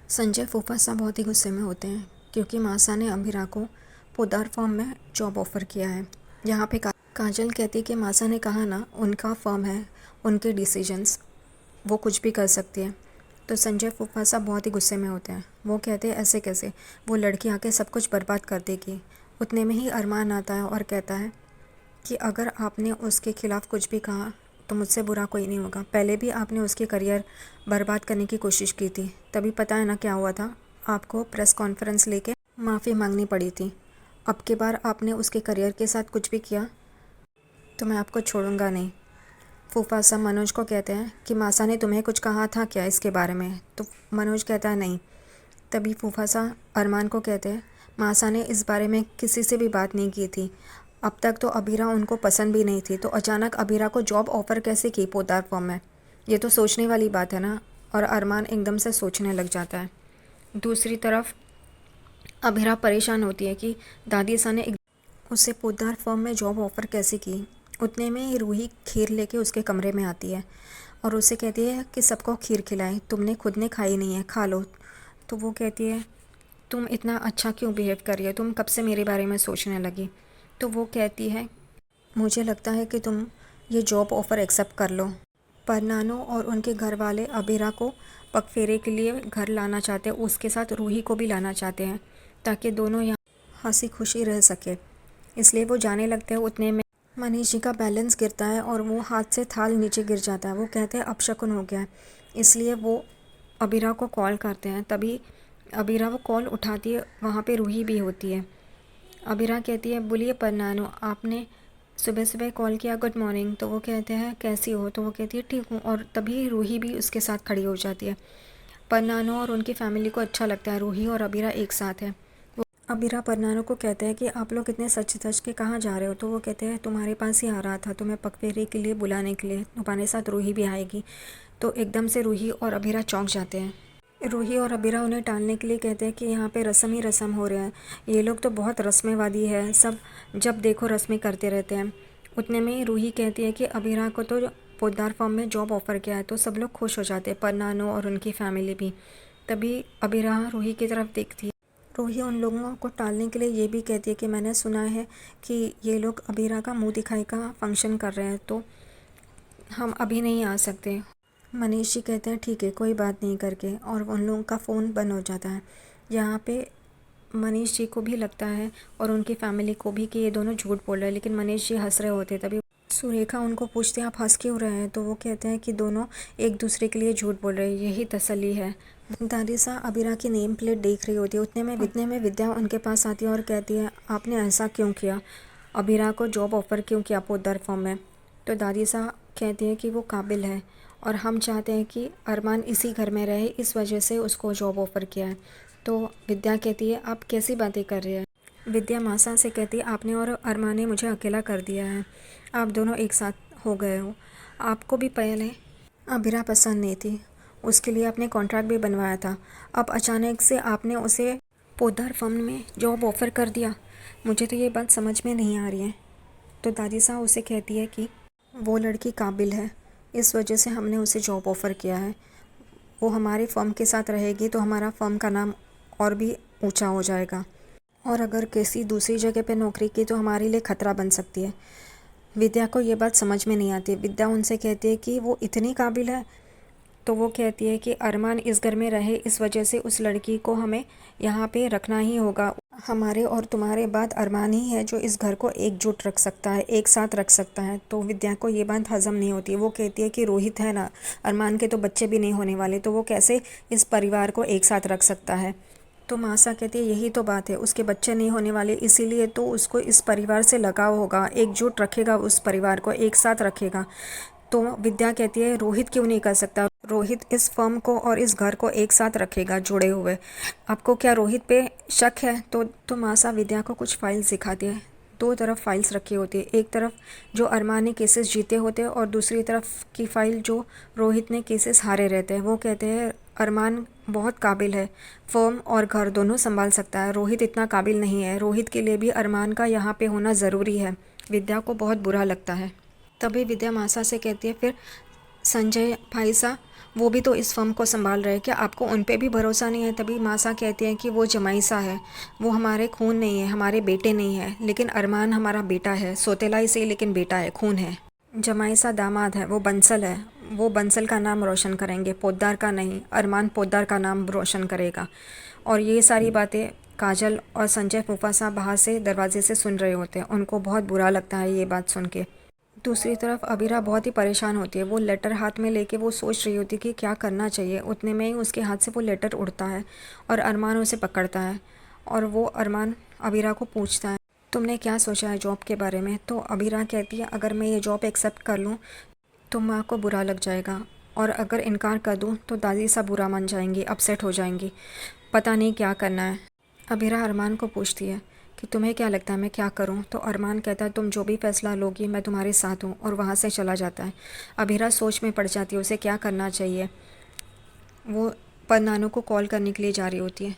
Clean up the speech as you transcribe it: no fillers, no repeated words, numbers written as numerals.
संजय फूफा साहब बहुत ही गुस्से में होते हैं क्योंकि मासा ने अमीरा को पोद्दार फर्म में जॉब ऑफ़र किया है। यहाँ पे काजल कहती है कि मासा ने कहा ना, उनका फर्म है, उनके डिसीजंस, वो कुछ भी कर सकती है। तो संजय फूफा साहब बहुत ही गुस्से में होते हैं। वो कहते हैं ऐसे कैसे, वो लड़की आके सब कुछ बर्बाद कर देगी। उतने में ही अरमान आता है और कहता है कि अगर आपने उसके ख़िलाफ़ कुछ भी कहा तो मुझसे बुरा कोई नहीं होगा। पहले भी आपने उसके करियर बर्बाद करने की कोशिश की थी, तभी पता है ना क्या हुआ था। आपको प्रेस कॉन्फ्रेंस लेके माफ़ी मांगनी पड़ी थी। अब की बार आपने उसके करियर के साथ कुछ भी किया तो मैं आपको छोड़ूंगा नहीं। फूफा साहब मनोज को कहते हैं कि मासा ने तुम्हें कुछ कहा था क्या इसके बारे में? तो मनोज कहता है नहीं। तभी फूफा साहब अरमान को कहते हैं मासा ने इस बारे में किसी से भी बात नहीं की थी। अब तक तो अबीरा उनको पसंद भी नहीं थी, तो अचानक अबीरा को जॉब ऑफ़र कैसे की पोद्दार फॉर्म में? ये तो सोचने वाली बात है ना। और अरमान एकदम से सोचने लग जाता है। दूसरी तरफ अबीरा परेशान होती है कि दादी सा ने उसे पोद्दार फर्म में जॉब ऑफ़र कैसे की। उतने में ही रूही खीर लेके उसके कमरे में आती है और उसे कहती है कि सबको खीर खिलाएं, तुमने खुद ने खाई नहीं है, खा लो। तो वो कहती है तुम इतना अच्छा क्यों बिहेव कर रही हो, तुम कब से मेरे बारे में सोचने लगी? तो वो कहती है मुझे लगता है कि तुम ये जॉब ऑफ़र एक्सेप्ट कर लो। पर नानो और उनके घर वाले अबीरा को पगफेरे के लिए घर लाना चाहते हैं, उसके साथ रूही को भी लाना चाहते हैं ताकि दोनों यहाँ हंसी खुशी रह सके। इसलिए वो जाने लगते हैं। उतने में मनीष जी का बैलेंस गिरता है और वो हाथ से थाल नीचे गिर जाता है। वो कहते हैं अपशकुन हो गया है, इसलिए वो अबीरा को कॉल करते हैं। तभी अबीरा वो कॉल उठाती है, वहाँ पे रूही भी होती है। अबीरा कहती है बोलिए पर नानो, आपने सुबह सुबह कॉल किया, गुड मॉर्निंग। तो वो कहते हैं कैसी हो? तो वो कहती है ठीक हूँ। और तभी रूही भी उसके साथ खड़ी हो जाती है। परनानो और उनकी फैमिली को अच्छा लगता है रूही और अबीरा एक साथ है। वो अबीरा परनानो को कहते हैं कि आप लोग इतने सच सच के कहाँ जा रहे हो? तो वो कहते हैं तुम्हारे पास ही आ रहा था, तुम्हें पगफेरे के लिए बुलाने के लिए, तुम्हारे साथ रूही भी आएगी। तो एकदम से रूही और अबीरा चौंक जाते हैं। रूही और अबीरा उन्हें टालने के लिए कहते हैं कि यहाँ पे रस्म ही रस्म हो रहे हैं, ये लोग तो बहुत रस्मेवादी है, सब जब देखो रस्में करते रहते हैं। उतने में ही रूही कहती है कि अबीरा को तो पोद्दार फॉर्म में जॉब ऑफ़र किया है। तो सब लोग खुश हो जाते हैं, परनानो और उनकी फैमिली भी। तभी अबीरा रूही की तरफ देखती है। रूही उन लोगों को टालने के लिए ये भी कहती है कि मैंने सुना है कि ये लोग अबीरा का मुँह दिखाई का फंक्शन कर रहे हैं, तो हम अभी नहीं आ सकते। मनीष जी कहते हैं ठीक है, कोई बात नहीं करके, और उन लोगों का फ़ोन बंद हो जाता है। यहाँ पे मनीष जी को भी लगता है और उनकी फैमिली को भी कि ये दोनों झूठ बोल रहे हैं, लेकिन मनीष जी हंस रहे होते। तभी सुरेखा उनको पूछते हैं आप हंस क्यों रहे हैं? तो वो कहते हैं कि दोनों एक दूसरे के लिए झूठ बोल रहे हैं, यही तसल्ली है। दादी सा अबीरा की नेम प्लेट देख रही होती है। उतने में विद्या उनके पास आती है और कहती है आपने ऐसा क्यों किया, अबीरा को जॉब ऑफ़र क्यों किया पोद्दार फॉर्म में? तो दादी सा कहती है कि वो काबिल है और हम चाहते हैं कि अरमान इसी घर में रहे, इस वजह से उसको जॉब ऑफ़र किया है। तो विद्या कहती है आप कैसी बातें कर रही है? विद्या मासा से कहती है आपने और अरमान ने मुझे अकेला कर दिया है, आप दोनों एक साथ हो गए हो। आपको भी पहले अबीरा पसंद नहीं थी, उसके लिए आपने कॉन्ट्रैक्ट भी बनवाया था, अब अचानक से आपने उसे पोद्दार फर्म में जॉब ऑफ़र कर दिया। मुझे तो ये बात समझ में नहीं आ रही है। तो दादी साहब उसे कहती है कि वो लड़की काबिल है, इस वजह से हमने उसे जॉब ऑफ़र किया है। वो हमारे फर्म के साथ रहेगी तो हमारा फर्म का नाम और भी ऊंचा हो जाएगा, और अगर किसी दूसरी जगह पे नौकरी की तो हमारे लिए ख़तरा बन सकती है। विद्या को ये बात समझ में नहीं आती। विद्या उनसे कहती है कि वो इतनी काबिल है? तो वो कहती है कि अरमान इस घर में रहे, इस वजह से उस लड़की को हमें यहाँ पे रखना ही होगा। हमारे और तुम्हारे बाद अरमान ही है जो इस घर को एकजुट रख सकता है, एक साथ रख सकता है। तो विद्या को ये बात हज़म नहीं होती। वो कहती है कि रोहित है ना, अरमान के तो बच्चे भी नहीं होने वाले, तो वो कैसे इस परिवार को एक साथ रख सकता है? तो मासा कहती है यही तो बात है, उसके बच्चे नहीं होने वाले, इसीलिए तो उसको इस परिवार से लगाव होगा, एकजुट रखेगा, उस परिवार को एक साथ रखेगा। तो विद्या कहती है रोहित क्यों नहीं कर सकता? रोहित इस फर्म को और इस घर को एक साथ रखेगा जुड़े हुए। आपको क्या रोहित पे शक है? तो मासा विद्या को कुछ फाइल्स दिखाती है। दो तरफ फाइल्स रखी होती है, एक तरफ जो अरमान ने केसेस जीते होते हैं और दूसरी तरफ की फ़ाइल जो रोहित ने केसेस हारे रहते हैं। वो कहते हैं अरमान बहुत काबिल है, फर्म और घर दोनों संभाल सकता है, रोहित इतना काबिल नहीं है, रोहित के लिए भी अरमान का यहाँ पे होना ज़रूरी है। विद्या को बहुत बुरा लगता है। तभी विद्या मासा से कहती है फिर संजय भाई साहब वो भी तो इस फर्म को संभाल रहे हैं, क्या आपको उन पे भी भरोसा नहीं है? तभी मासा कहती है कि वो जमाईसा है, वो हमारे खून नहीं है, हमारे बेटे नहीं है, लेकिन अरमान हमारा बेटा है, सौतेला ही सही लेकिन बेटा है, खून है। जमाईसा दामाद है, वो बंसल है, वो बंसल का नाम रोशन करेंगे, पोद्दार का नहीं। अरमान पोद्दार का नाम रोशन करेगा। और ये सारी बातें काजल और संजय फूफा साहब बाहर से दरवाजे से सुन रहे होते हैं। उनको बहुत बुरा लगता है ये बात सुन के। दूसरी तरफ अबीरा बहुत ही परेशान होती है। वो लेटर हाथ में लेके वो सोच रही होती है कि क्या करना चाहिए। उतने में ही उसके हाथ से वो लेटर उड़ता है और अरमान उसे पकड़ता है और वो अरमान अबीरा को पूछता है, तुमने क्या सोचा है जॉब के बारे में? तो अबीरा कहती है, अगर मैं ये जॉब एक्सेप्ट कर लूँ तो माँ को बुरा लग जाएगा, और अगर इनकार कर दूँ तो दादी सब बुरा मान जाएंगी, अपसेट हो जाएंगी, पता नहीं क्या करना है। अबीरा अरमान को पूछती है कि तुम्हें क्या लगता है मैं क्या करूं? तो अरमान कहता है, तुम जो भी फैसला लोगी मैं तुम्हारे साथ हूं, और वहां से चला जाता है। अबीरा सोच में पड़ जाती है उसे क्या करना चाहिए। वो पर नानू को कॉल करने के लिए जा रही होती है।